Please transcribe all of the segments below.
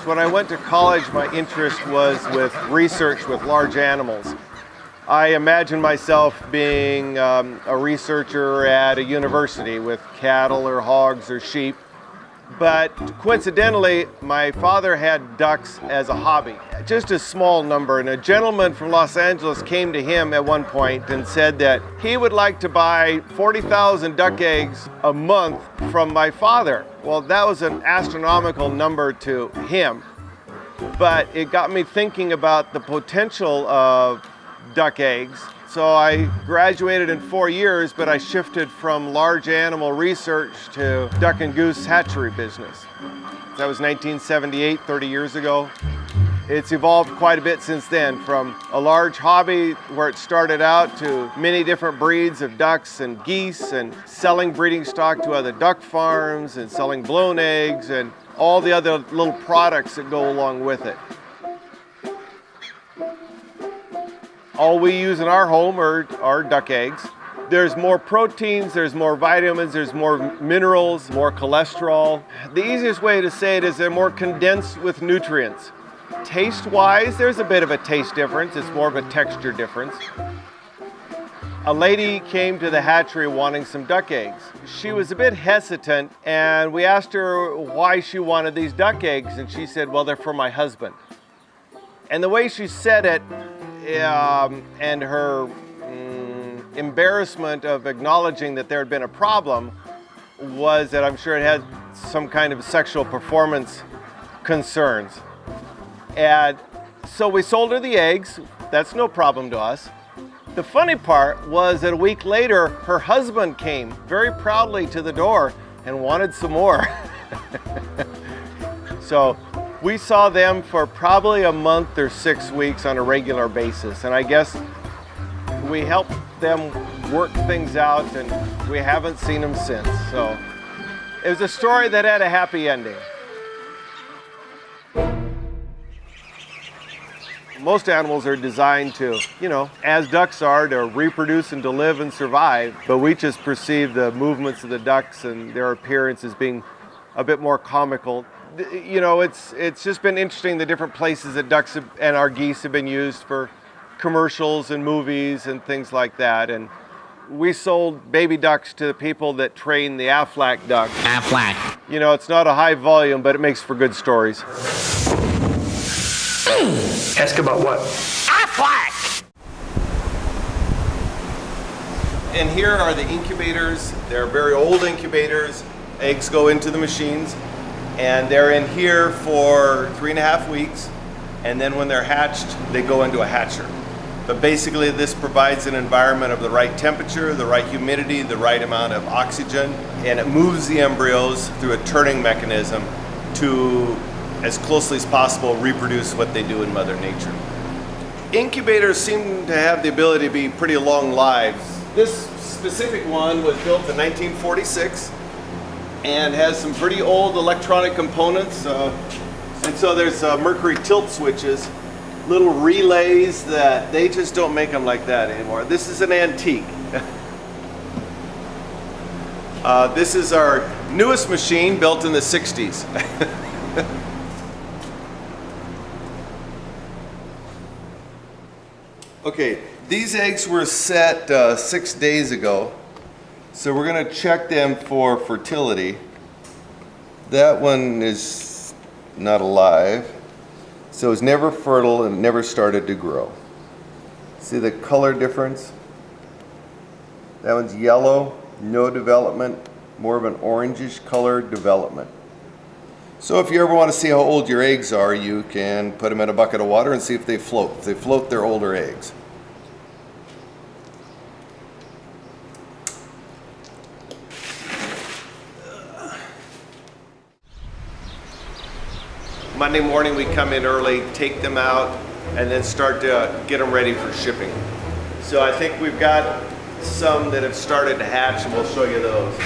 When I went to college, my interest was with research with large animals. I imagined myself being a researcher at a university with cattle or hogs or sheep. But coincidentally, my father had ducks as a hobby, just a small number. And a gentleman from Los Angeles came to him at one point and said that he would like to buy 40,000 duck eggs a month from my father. Well, that was an astronomical number to him, but it got me thinking about the potential of duck eggs. So I graduated in 4 years, but I shifted from large animal research to duck and goose hatchery business. That was 1978, 30 years ago. It's evolved quite a bit since then, from a large hobby where it started out to many different breeds of ducks and geese, and selling breeding stock to other duck farms and selling blown eggs and all the other little products that go along with it. All we use in our home are duck eggs. There's more proteins, there's more vitamins, there's more minerals, more cholesterol. The easiest way to say it is they're more condensed with nutrients. Taste-wise, there's a bit of a taste difference. It's more of a texture difference. A lady came to the hatchery wanting some duck eggs. She was a bit hesitant, and we asked her why she wanted these duck eggs, and she said, well, they're for my husband. And the way she said it, and her embarrassment of acknowledging that there had been a problem, was that I'm sure it had some kind of sexual performance concerns. And so we sold her the eggs. That's no problem to us. The funny part was that a week later, her husband came very proudly to the door and wanted some more. So we saw them for probably a month or 6 weeks on a regular basis. And I guess we helped them work things out, and we haven't seen them since. So it was a story that had a happy ending. Most animals are designed to, as ducks are, to reproduce and to live and survive, but we just perceive the movements of the ducks and their appearance as being a bit more comical. It's just been interesting, the different places that ducks and our geese have been used for commercials and movies and things like that. And we sold baby ducks to the people that train the Aflac duck. Aflac. It's not a high volume, but it makes for good stories. Ask about what? Aflac! And here are the incubators. They're very old incubators. Eggs go into the machines, and they're in here for 3.5 weeks. And then when they're hatched, they go into a hatcher. But basically, this provides an environment of the right temperature, the right humidity, the right amount of oxygen, and it moves the embryos through a turning mechanism to, as closely as possible, reproduce what they do in Mother Nature. Incubators seem to have the ability to be pretty long lives. This specific one was built in 1946 and has some pretty old electronic components. And so there's mercury tilt switches, little relays that they just don't make them like that anymore. This is an antique. This is our newest machine, built in the 60s. Okay, these eggs were set 6 days ago, so we're going to check them for fertility. That one is not alive, so it's never fertile and never started to grow. See the color difference? That one's yellow, no development, more of an orangish color development. So if you ever want to see how old your eggs are, you can put them in a bucket of water and see if they float. If they float, they're older eggs. Monday morning we come in early, take them out, and then start to get them ready for shipping. So I think we've got some that have started to hatch, and we'll show you those.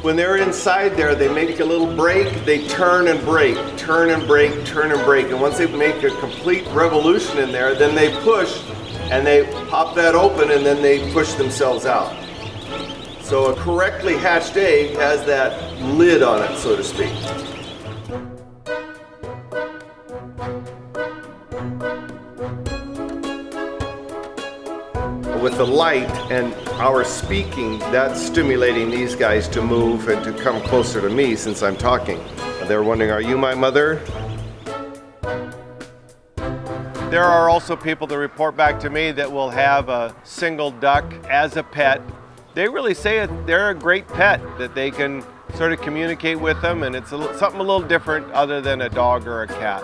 When they're inside there, they make a little break, they turn and break, turn and break, turn and break. And once they make a complete revolution in there, then they push and they pop that open and then they push themselves out. So a correctly hatched egg has that lid on it, so to speak. With the light and our speaking, that's stimulating these guys to move and to come closer to me since I'm talking. They're wondering, are you my mother? There are also people that report back to me that will have a single duck as a pet. They really say they're a great pet, that they can sort of communicate with them, and it's something a little different other than a dog or a cat.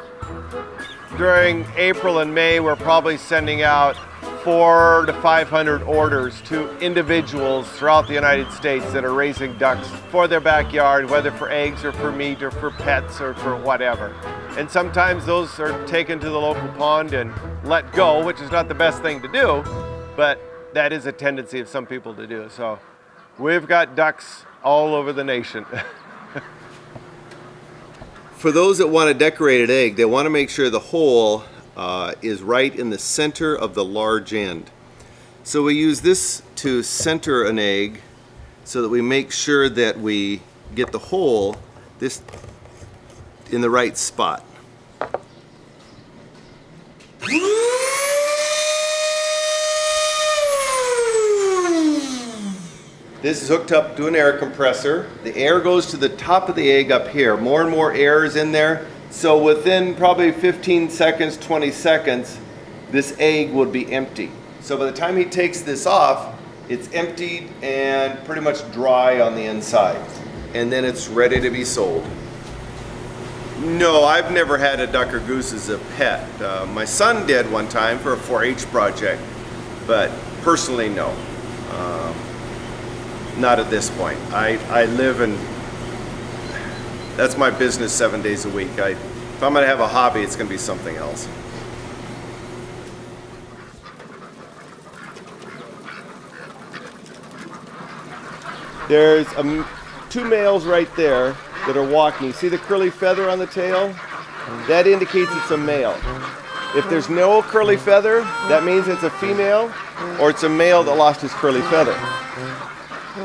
During April and May, we're probably sending out 400 to 500 orders to individuals throughout the United States that are raising ducks for their backyard, whether for eggs or for meat or for pets or for whatever. And sometimes those are taken to the local pond and let go, which is not the best thing to do, but that is a tendency of some people to do. So we've got ducks all over the nation. For those that want a decorated egg, they want to make sure the hole is right in the center of the large end. So we use this to center an egg so that we make sure that we get the hole this in the right spot. This is hooked up to an air compressor. The air goes to the top of the egg up here. More and more air is in there. So within probably 15 seconds, 20 seconds, this egg would be empty. So by the time he takes this off, it's emptied and pretty much dry on the inside. And then it's ready to be sold. No, I've never had a duck or goose as a pet. My son did one time for a 4-H project, but personally, no. Not at this point. I live in, that's my business 7 days a week. If I'm gonna have a hobby, it's gonna be something else. There's two males right there that are walking. You see the curly feather on the tail? That indicates it's a male. If there's no curly feather, that means it's a female, or it's a male that lost his curly feather.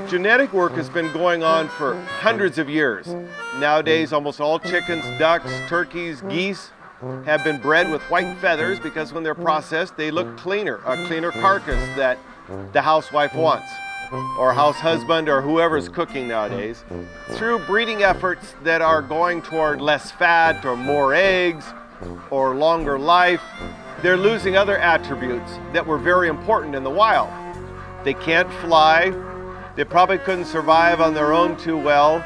Genetic work has been going on for hundreds of years. Nowadays, almost all chickens, ducks, turkeys, geese have been bred with white feathers because when they're processed, they look cleaner, a cleaner carcass that the housewife wants, or house husband, or whoever's cooking nowadays. Through breeding efforts that are going toward less fat or more eggs or longer life, they're losing other attributes that were very important in the wild. They can't fly. They probably couldn't survive on their own too well.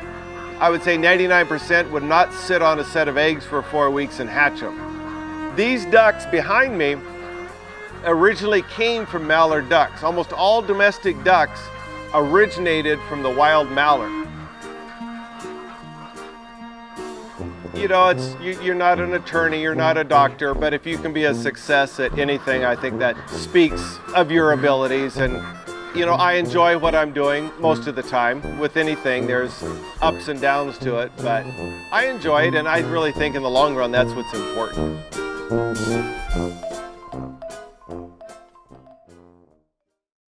I would say 99% would not sit on a set of eggs for 4 weeks and hatch them. These ducks behind me originally came from mallard ducks. Almost all domestic ducks originated from the wild mallard. You know, you're not an attorney, you're not a doctor, but if you can be a success at anything, I think that speaks of your abilities. And you know, I enjoy what I'm doing most of the time. With anything, there's ups and downs to it, but I enjoy it, and I really think in the long run that's what's important.